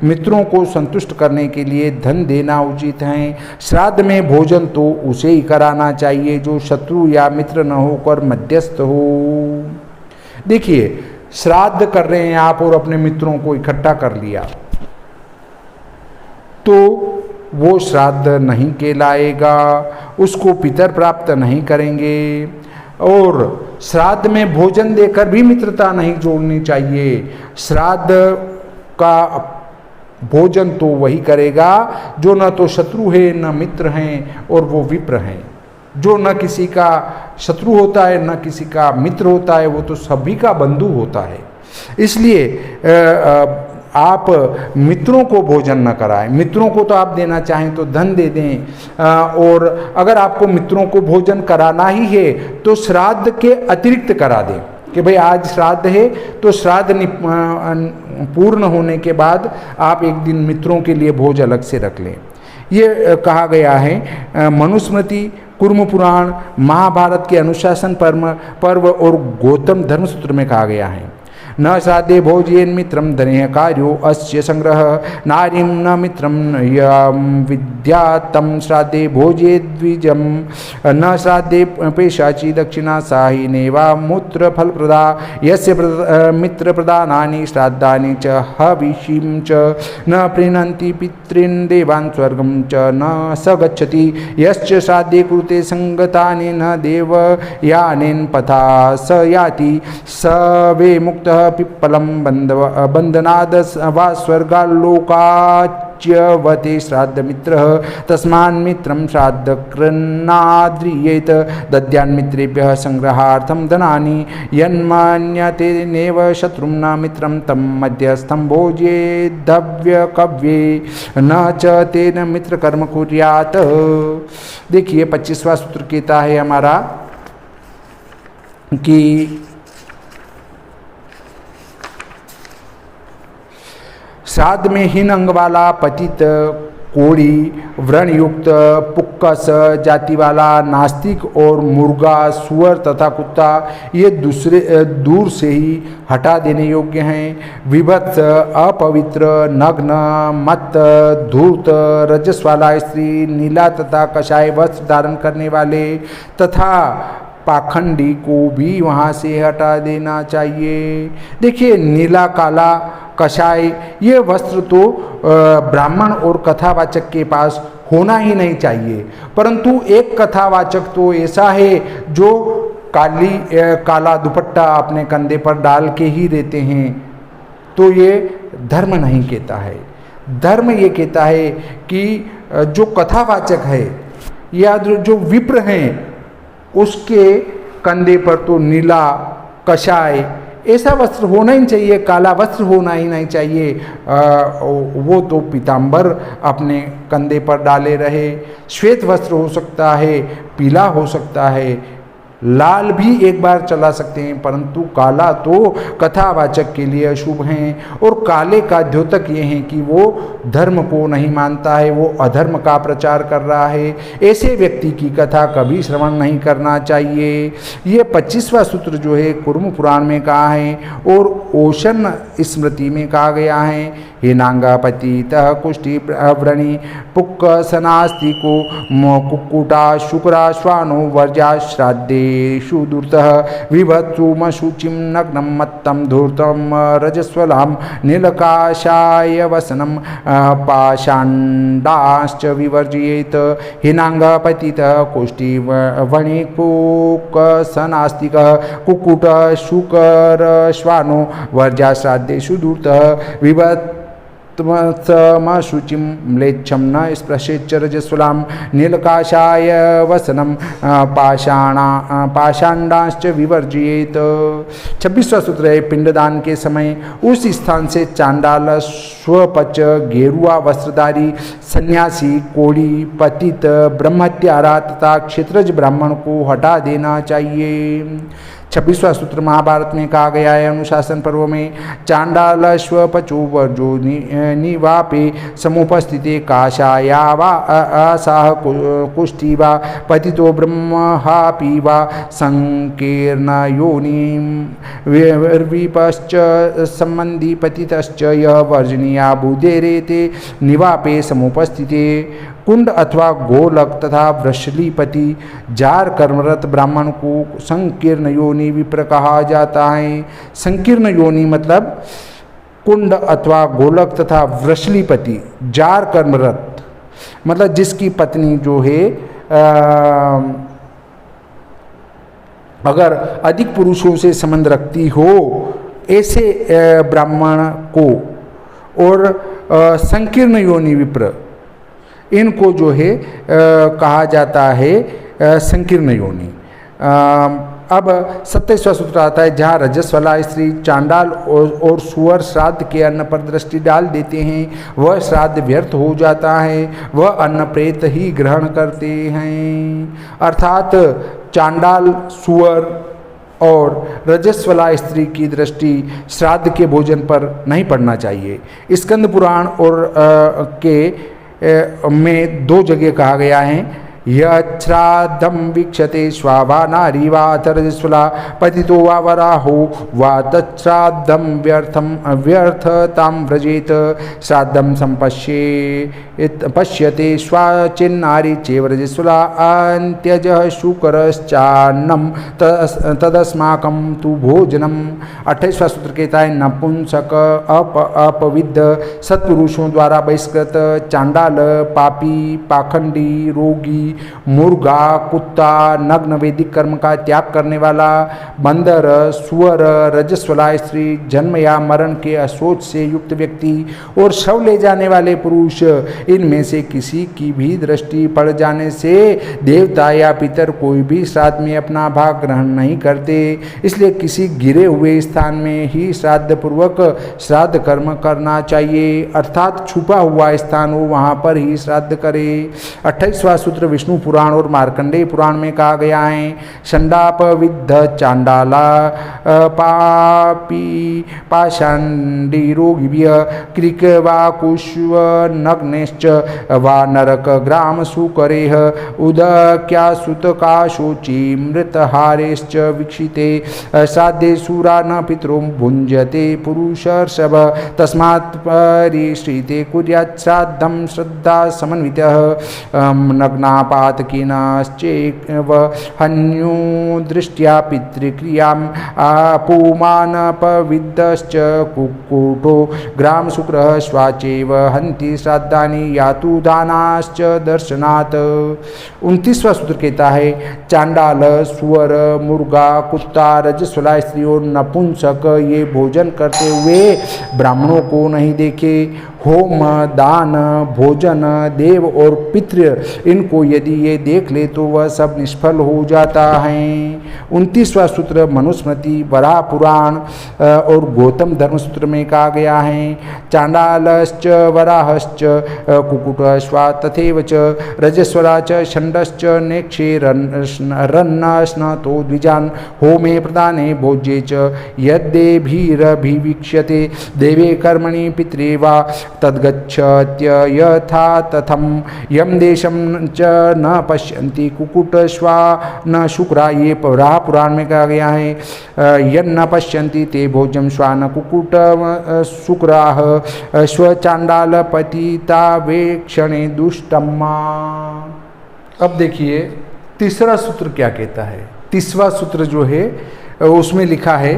मित्रों को संतुष्ट करने के लिए धन देना उचित है। श्राद्ध में भोजन तो उसे ही कराना चाहिए जो शत्रु या मित्र न होकर मध्यस्थ हो। देखिए, श्राद्ध कर रहे हैं आप और अपने मित्रों को इकट्ठा कर लिया तो वो श्राद्ध नहीं कहलाएगा, उसको पितर प्राप्त नहीं करेंगे। और श्राद्ध में भोजन देकर भी मित्रता नहीं जोड़नी चाहिए। श्राद्ध का भोजन तो वही करेगा जो न तो शत्रु है न मित्र हैं और वो विप्र हैं। जो न किसी का शत्रु होता है न किसी का मित्र होता है वो तो सभी का बंधु होता है। इसलिए आप मित्रों को भोजन न कराएं। मित्रों को तो आप देना चाहें तो धन दे दें, और अगर आपको मित्रों को भोजन कराना ही है तो श्राद्ध के अतिरिक्त करा दें कि भाई आज श्राद्ध है तो श्राद्ध पूर्ण होने के बाद आप एक दिन मित्रों के लिए भोज अलग से रख लें। ये कहा गया है मनुस्मृति, कुर्म पुराण, महाभारत के अनुशासन पर्व और गौतम धर्मसूत्र में कहा गया है, न श्राद्धे भोजयेन मित्रम धनेह कार्यो अस्य संग्रह नारीं न मित्रम यं विद्यात् तं श्राद्धे भोजयेद् द्विजं न श्राद्धे पेशाची दक्षिणा साहि नेवा मूत्र फलप्रदा यस्य मित्र प्रदानानि श्राद्धानि च हविषीं च न प्रीणन्ति पितॄन् देवान् स्वर्गं च न स गच्छति यश्च श्राद्धे कृते संगतानि न देवयानेन पथा स याति स वे मुक्तः पिप्पलम बंधनाद वा स्वर्गालोकाच्यवते श्राद्ध मित्र तस्मान् मित्रं श्राद्ध कृन्नाद्रियेत दद्यान् मित्रेभ्यः संग्रहार्थं धनानि यन्मान्यते नेव शत्रुं न मित्रं तं मध्यस्थं भोज्येद्धव्यकव्ये न च तेन मित्र कर्म कुर्यात्। देखिए 25वां सूत्र कहता है हमारा कि श्राद्ध में हीन अंग वाला पतित कोड़ी, व्रणयुक्त, पुक्कस जाति वाला, नास्तिक और मुर्गा, सुअर तथा कुत्ता ये दूर से ही हटा देने योग्य हैं। विभत्स, अपवित्र, नग्न, मत्त, धूर्त, रजस वाला स्त्री, नीला तथा कषाय वस्त्र धारण करने वाले तथा पाखंडी को भी वहाँ से हटा देना चाहिए। देखिए, नीला, काला, कषाय ये वस्त्र तो ब्राह्मण और कथावाचक के पास होना ही नहीं चाहिए, परंतु एक कथावाचक तो ऐसा है जो काला दुपट्टा अपने कंधे पर डाल के ही रहते हैं, तो ये धर्म नहीं कहता है। धर्म ये कहता है कि जो कथावाचक है या जो विप्र हैं उसके कंधे पर तो नीला, कषाय ऐसा वस्त्र होना ही चाहिए, काला वस्त्र होना ही नहीं चाहिए। वो तो पीताम्बर अपने कंधे पर डाले रहे। श्वेत वस्त्र हो सकता है, पीला हो सकता है, लाल भी एक बार चला सकते हैं, परंतु काला तो कथावाचक के लिए अशुभ हैं। और काले का द्योतक ये है कि वो धर्म को नहीं मानता है, वो अधर्म का प्रचार कर रहा है। ऐसे व्यक्ति की कथा कभी श्रवण नहीं करना चाहिए। ये 25वां सूत्र जो है कुर्म पुराण में कहा है और ओशन स्मृति में कहा गया है। हिनांगापतितः कुष्टि व्रणी पुक्क सनास्तिको कुक्कुटा शुक्रा श्वानो वर्जा श्राद्धेषु दूर्तः विभत्सुमशुचिं नग्नं मत्तं धूर्तं रजस्वलां नीलकाषाय वसनं पाषाण्डाश्च विवर्जयेत्। हिनांगापतितः कुष्टि व्रणी पुक्क सनास्तिकः कुक्कुट शुकर श्वानो वर्जा श्राद्धेषु दूर्तः विभत् शुचिम म्लेच्छम न स्पृशेच्च रजस्वलां नीलकाषाय वसनम पाषाण्डाश्च विवर्जयेत। 26वां सूत्र है पिंडदान के समय उस स्थान से चांडाल, स्वपच, गेरुआ वस्त्रधारी, सन्यासी, कोड़ी, पतित, ब्रह्मत्यारा तथा क्षेत्रज ब्राह्मण को हटा देना चाहिए। 26वां सूत्र महाभारत में कहा गया है। अनुशासन पर्व में चांडाल, स्वपचो वर्जो निवापे समुपस्थिते काषाया वा असाह कुष्ठी वा पतितो ब्रह्महापि वा संकीर्ण योनिं विपश्च संबंधी पतितश्च यह वर्जनीया बुधेरेते निवापे समुपस्थिते। कुंड अथवा गोलक तथा वृषलीपति जार कर्मरत ब्राह्मण को संकीर्ण योनि विप्र कहा जाता है। संकीर्ण योनि मतलब कुंड अथवा गोलक तथा वृषलीपति जार कर्मरत मतलब जिसकी पत्नी जो है अगर अधिक पुरुषों से संबंध रखती हो ऐसे ब्राह्मण को, और संकीर्ण योनि विप्र इनको जो है कहा जाता है संकीर्ण योनि। अब 27वां सूत्र आता है जहाँ रजस वाला स्त्री चांडाल और सुअर श्राद्ध के अन्न पर दृष्टि डाल देते हैं वह श्राद्ध व्यर्थ हो जाता है, वह अन्न प्रेत ही ग्रहण करते हैं। अर्थात चांडाल, सुअर और रजस्वला स्त्री की दृष्टि श्राद्ध के भोजन पर नहीं पड़ना चाहिए। स्कंद पुराण और के में 2 जगह कहा गया है यश्राद्धं वीक्षते श्वावा नारी वा रजस्वला पतितो वा वराहो वा तच्छ्राद्धं व्यर्थतां व्रजेत। श्राद्धं पश्यते श्वाचिन्नारी चेव रजस्वला अन्त्यजः शुकरश्चान्नं तदस्माकं तु भोजनम। 28वां सूत्र कहता है नपुंसक, अपविद्ध, सत्पुरुषों द्वारा बहिष्कृत, चांडाल, पापी, पाखंडी, रोगी, मुर्गा, कुत्ता, नग्न वैदिक कर्म का त्याग करने वाला, बंदर, सुअर, रजस्वला स्त्री, जन्म या मरण के असोच से युक्त व्यक्ति और शव ले जाने वाले पुरुष, इनमें से किसी की भी दृष्टि पड़ जाने से देवता या पितर कोई भी श्राद्ध में अपना भाग ग्रहण नहीं करते। इसलिए किसी गिरे हुए स्थान में ही श्राद्ध पूर्वक श्राद्ध कर्म करना चाहिए, अर्थात छुपा हुआ स्थान हो वहाँ पर ही श्राद्ध करे। 28वां सूत्र विष्णु पुराण और मार्कंडेय पुराण में कहा गया है। षण्डाप विद्ध चांडाला पापी पाषाण्डी रोगिभ्य कृक वा कुश्व नग्नेश्च वा नरक ग्राम सुकरेह उदक्या सुतका शोची मृतहारेश्च वीक्षिते साध्ये सूरा न पितरो भुञ्जते पुरुषर्षभ तस्मात् परिश्रिते कुर्यात् श्राद्धं श्रद्धा समन्वितः नग्नापातकीनश्चैव हन्यो दृष्ट्या पितृक्रियाम् आपुमानपविद्धश्च कुक्कुटो ग्राम शुक्रः स्वाचैव हन्ति श्राद्धानि यातु दानाश्च दर्शनात्। 29वां सूत्र कहता है चांडाल सुअर मुर्गा कुत्ता रजस्वला स्त्री और नपुंसक ये भोजन करते हुए ब्राह्मणों को नहीं देखे। होम दान भोजन देव और पितृ इनको यदि ये देख ले तो वह सब निष्फल हो जाता है। 29वां सूत्र मनुस्मृति वराह पुराण और गौतम धर्म सूत्र में कहा गया है चांडालश्च वराहश्च कुकुटश्वा तथैव च रजस्वला च षण्डश्च नेक्षे रन्नश्नतो द्विजान् होमे प्रदाने भोज्ये च यद्देभिरभिवीक्ष्यते देवे कर्मणि पित्रे वा तद्गच्छत्य यथा तथम यम देशम च न पश्यन्ति कुकुटश्वा न शुक्रा ये वराह पुराण में कहा गया है यन्न पश्यन्ति ते भोजम श्वा न कुकुट शुक्राः स्वचांडाल पतिता वेक्षणे दुष्टम्मा। अब देखिए तीसरा सूत्र क्या कहता है। 30वां सूत्र जो है उसमें लिखा है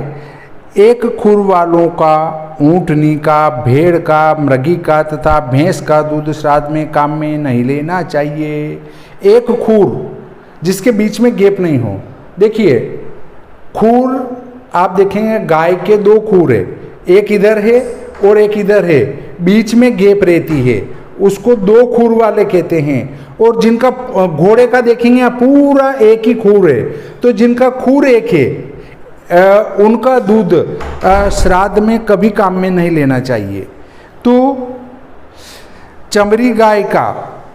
एक खुर वालों का ऊँटनी का भेड़ का मृगी का तथा भैंस का दूध श्राद्ध में काम में नहीं लेना चाहिए। एक खूर जिसके बीच में गैप नहीं हो। देखिए खूर आप देखेंगे गाय के 2 खूर है, एक इधर है और एक इधर है, बीच में गैप रहती है, उसको 2 खूर वाले कहते हैं। और जिनका घोड़े का देखेंगे पूरा एक ही खूर है, तो जिनका खूर एक है उनका दूध श्राद्ध में कभी काम में नहीं लेना चाहिए। तो चमरी गाय का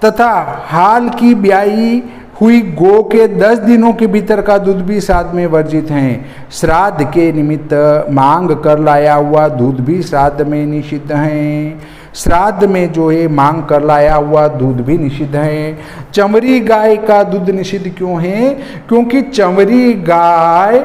तथा हाल की ब्याई हुई गो के 10 दिनों के भीतर का दूध भी श्राद्ध में वर्जित हैं। श्राद्ध के निमित्त मांग कर लाया हुआ दूध भी श्राद्ध में निषिद्ध हैं। श्राद्ध में जो है मांग कर लाया हुआ दूध भी निषिद्ध है। चमरी गाय का दूध निषिद्ध क्यों है? क्योंकि चमरी गाय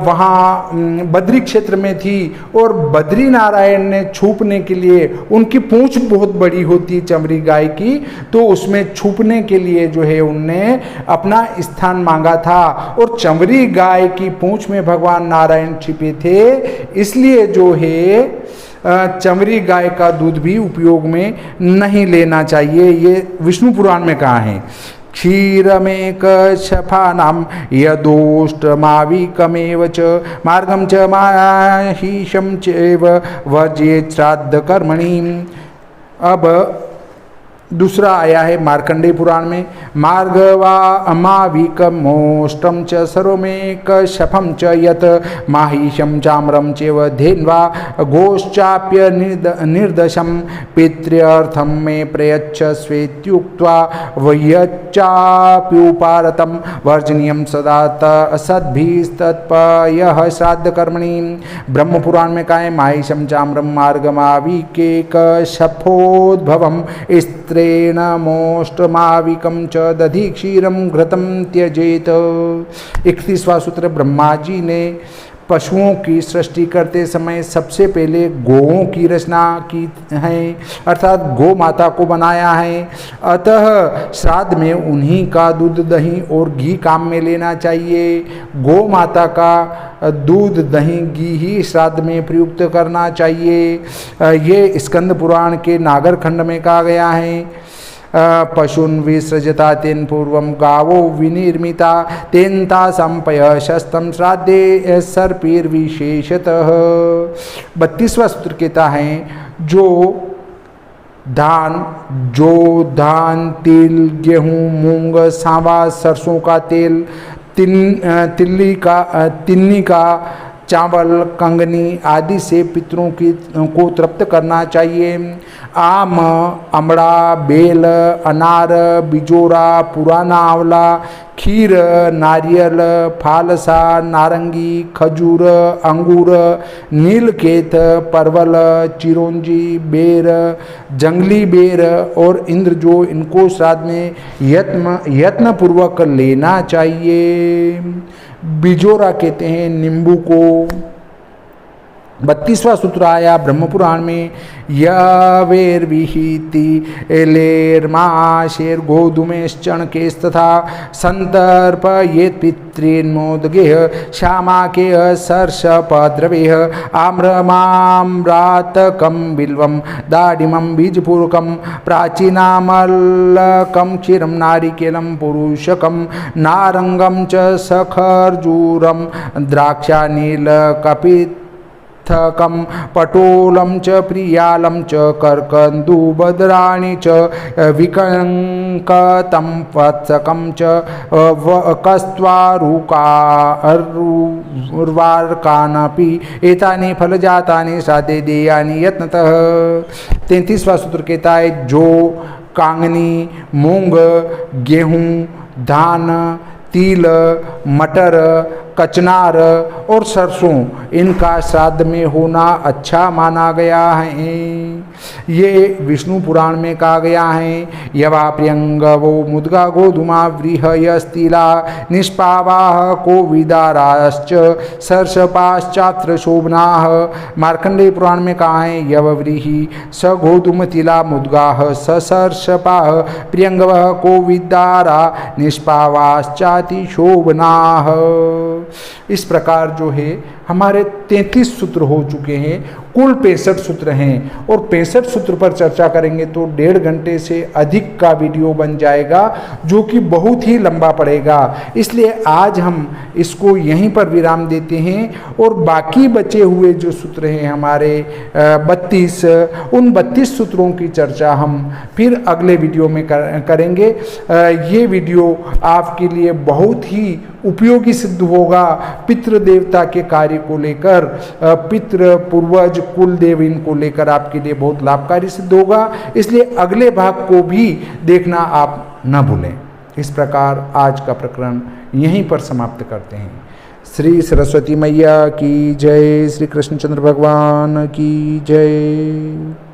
वहाँ बद्री क्षेत्र में थी और बद्री नारायण ने छुपने के लिए, उनकी पूंछ बहुत बड़ी होती है चमरी गाय की, तो उसमें छुपने के लिए जो है उनने अपना स्थान मांगा था। और चमरी गाय की पूंछ में भगवान नारायण छिपे थे, इसलिए जो है चमरी गाय का दूध भी उपयोग में नहीं लेना चाहिए। ये विष्णु पुराण में कहा है। क्षीरमेक शफानाम यदोष्टमाविकमेव च मार्गम च माहिषम चैव वर्जेत श्राद्ध कर्मणि। अब दूसरा आया है मार्कंडेय पुराण में मार्गवामाविकमोष्टम च सर्वमेक शफम च यत माहिषम चाम्रम चैव धेन्वा गोश्चाप्य निर्दशम पितृर्थम मे प्रयच्छ स्वेत्युक्त्वा वयच्चाप्युपारतम वर्जनीयम सदा असद्भिस्तत्पयः श्राद्ध कर्मणि। ब्रह्म पुराण में कहा है माहिषम चाम्रम मार्गमाविकेक शफोद्भवम स्त्रेण मोष्टमाविकम च दधि क्षीरम घृतम त्यजेत। 31वां सूत्र ब्रह्मा जी ने पशुओं की सृष्टि करते समय सबसे पहले गोओं की रचना की है, अर्थात गौ माता को बनाया है। अतः श्राद्ध में उन्हीं का दूध दही और घी काम में लेना चाहिए। गौ माता का दूध दही घी ही श्राद्ध में प्रयुक्त करना चाहिए। ये स्कंद पुराण के नागर खंड में कहा गया है। पशून् विसृजता तेन पूर्वं गावो विनिर्मिता तेन तासां पयशस्तं श्राद्धे सर्पैर्विशेषतः। 32वां सूत्र कहता है जो धान तिल गेहूँ मूंग सांवा सरसों का तेल तिन्नी का चावल, कंगनी आदि से पितरों को तृप्त करना चाहिए। आम, अमड़ा, बेल, अनार, बिजोरा, पुराना आंवला, खीर, नारियल, फालसा, नारंगी, खजूर, अंगूर, नीलकेत, परवल, चिरौंजी, बेर, जंगली बेर और इंद्र जो इनको श्राद्ध में यत्न पूर्वक लेना चाहिए। बिजोरा कहते हैं नींबू को। 32वां सूत्र आया ब्रह्म पुराण में, यवेर्विहिति लेर्माशेर गोधूमेश्चण केस्तथा संतर्पयेत् पितॄन्मोदगेह श्यामाकेह सर्षपद्रवेह आम्रमाम्रातकं बिल्वं दाडिमं बीजपूर्वकं प्राचीनामल्लकं क्षीरं नारिकेलं पुरुषकं नारंगं च सखर्जूरं द्राक्षानीलकपित थकम पटोलम च प्रियालम च कर्कंदुबद्राणि च विकंकतं वत्सकं च कस्त्वारुर्वार्कानपि एतानि फलजातानि श्राद्धे देयानि यत्नतः। 33वां सूत्र कहता है जो कांगनी, मूंग, गेहूं, धान, तिल, मटर, कचनार और सरसों इनका श्राद्ध में होना अच्छा माना गया है। ये विष्णु पुराण में कहा गया है। यवा प्रियंगवो मुद्गा गोधुमा व्रीहयस्तिला निष्पावाह को विदाराश्च सर्षपाश्चात्र शोभनाः। मार्कंडेय पुराण में कहा है यवव्रीहि स गोधूमतिला मुद्गाः स सर्षपाः प्रियंगवः को विदारा निष्पावाश्चाति शोभनाः। इस प्रकार जो है हमारे 33 सूत्र हो चुके हैं। कुल 65 सूत्र हैं और 65 सूत्र पर चर्चा करेंगे तो 1.5 घंटे से अधिक का वीडियो बन जाएगा, जो कि बहुत ही लंबा पड़ेगा। इसलिए आज हम इसको यहीं पर विराम देते हैं और बाकी बचे हुए जो सूत्र हैं हमारे 32, उन 32 सूत्रों की चर्चा हम फिर अगले वीडियो में करेंगे। ये वीडियो आपके लिए बहुत ही उपयोगी सिद्ध होगा। पितृ देवता के कार्य को लेकर, पितृ, पूर्वज, कुल देव इनको लेकर आपके लिए बहुत लाभकारी सिद्ध होगा। इसलिए अगले भाग को भी देखना आप न भूलें। इस प्रकार आज का प्रकरण यहीं पर समाप्त करते हैं। श्री सरस्वती मैया की जय, श्री कृष्णचंद्र भगवान की जय।